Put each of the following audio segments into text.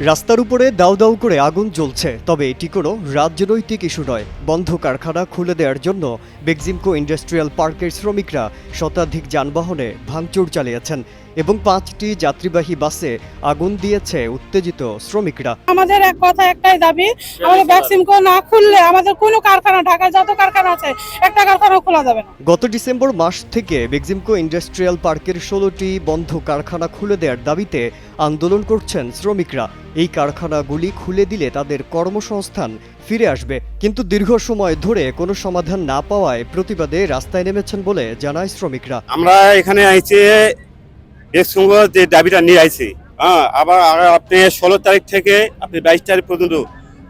রাস্তার উপরে দাউ দাউ করে আগুন জ্বলছে, তবে এটি কোনো রাজনৈতিক ইস্যু নয়। বন্ধ কারখানা খুলে দেওয়ার জন্য বেক্সিমকো ইন্ডাস্ট্রিয়াল পার্কের শ্রমিকরা শতাধিক যানবাহনে ভাঙচুর চালিয়েছেন এবং 5টি যাত্রীবাহী বাসে আগুন দিয়েছে উত্তেজিত শ্রমিকরা। আমাদের এক কথা একটাই দাবি, আমাদের বেক্সিমকো না খুললে আমাদের কোনো কারখানা, ঢাকায় যত কারখানা আছে একটা কারখানা খোলা যাবে না। গত ডিসেম্বর মাস থেকে বেক্সিমকো ইন্ডাস্ট্রিয়াল পার্কের 16টি বন্ধ কারখানা খুলে দেওয়ার দাবিতে আন্দোলন করছেন শ্রমিকরা। এই কারখানাগুলি খুলে দিলে তাদের কর্মসংস্থান ফিরে আসবে, কিন্তু দীর্ঘ সময় ধরে কোনো সমাধান না পাওয়ায় প্রতিবাদে রাস্তায় নেমেছেন বলে জানায় শ্রমিকরা। আমরা এখানে আইছি বেক্সিমকো যে দাবিটা নিয়ে আইছি, আবার আপনি 16 তারিখ থেকে আপনি 22 তারিখ পর্যন্ত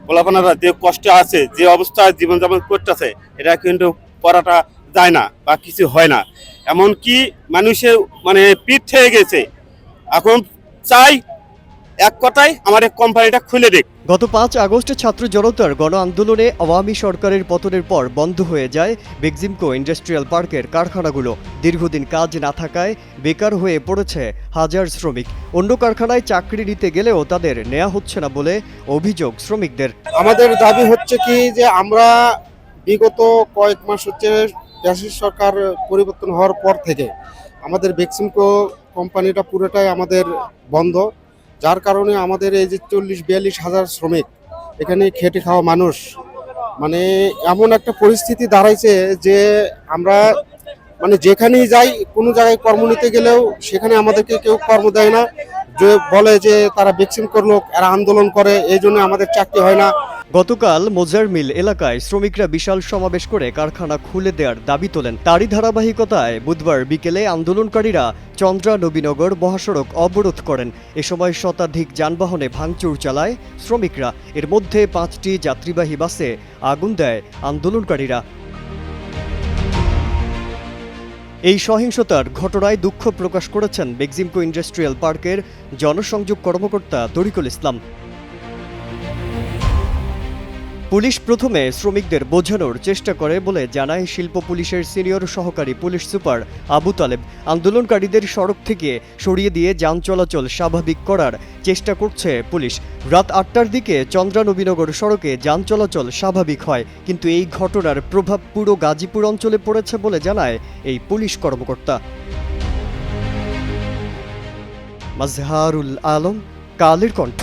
পোলাপানারা যে কষ্ট আছে, যে অবস্থায় জীবনযাপন করতেছে, এটা কিন্তু করাটা যায় না বা কিছু হয় না। এমনকি মানুষের পিঠ থেকে গেছে। এখন চাই এক কথায় আমাদের কোম্পানিটা খুলে দিক। গত 5 আগস্ট ছাত্র জনতার গণ আন্দোলনে আওয়ামী সরকারের পতনের পর বন্ধ হয়ে যায় বেক্সিমকো ইন্ডাস্ট্রিয়াল পার্কের কারখানাগুলো। দীর্ঘদিন কাজ না থাকায় বেকার হয়ে পড়েছে হাজার শ্রমিক। অন্য কারখানায় চাকরি নিতে গেলেও তাদের নেওয়া হচ্ছে না বলে অভিযোগ শ্রমিকদের। আমাদের দাবি হচ্ছে কি যে আমরা বিগত কয়েক মাস হচ্ছে ফ্যাসিস্ট সরকার পরিবর্তন হওয়ার পর থেকে আমাদের বেক্সিমকো কোম্পানিটা পুরোটাই আমাদের বন্ধ, যার কারণে আমাদের এই যে 40-42 হাজার শ্রমিক এখানে খেটে খাওয়া মানুষ, এমন একটা পরিস্থিতি দাঁড়াইছে যে আমরা যেখানেই যাই, কোনো জায়গায় কর্ম নিতে গেলেও সেখানে আমাদেরকে কেউ কর্ম দেয় না, যে বলে যে তারা বেক্সিমকোর লোক, এরা আন্দোলন করে, এই জন্য আমাদের চাকরি হয় না। গতকাল মোজার মিল এলাকায় শ্রমিকরা বিশাল সমাবেশ করে কারখানা খুলে দেওয়ার দাবি তোলেন। তারই ধারাবাহিকতায় বুধবার বিকেলে আন্দোলনকারীরা চন্দ্রা নবীনগর মহাসড়ক অবরোধ করেন। এ সময় শতাধিক যানবাহনে ভাঙচুর চালায় শ্রমিকরা। এর মধ্যে 5টি যাত্রীবাহী বাসে আগুন দেয় আন্দোলনকারীরা। এই সহিংসতার ঘটনায় দুঃখ প্রকাশ করেছেন বেক্সিমকো ইন্ডাস্ট্রিয়াল পার্কের জনসংযোগ কর্মকর্তা তরিকুল ইসলাম। পুলিশ প্রথমে শ্রমিকদের বোঝানোর চেষ্টা করে বলে জানায় শিল্প পুলিশের সিনিয়র সহকারী পুলিশ সুপার আবু তালেব। আন্দোলনকারীদের সড়ক থেকে সরিয়ে দিয়ে যান চলাচল স্বাভাবিক করার চেষ্টা করছে পুলিশ। রাত 8টার দিকে চন্দ্রা নবীনগর সড়কে যান চলাচল স্বাভাবিক হয়, কিন্তু এই ঘটনার প্রভাব পুরো গাজীপুর অঞ্চলে পড়েছে বলে জানায় এই পুলিশ কর্মকর্তা। মাজহারুল আলম, কালের কণ্ঠ।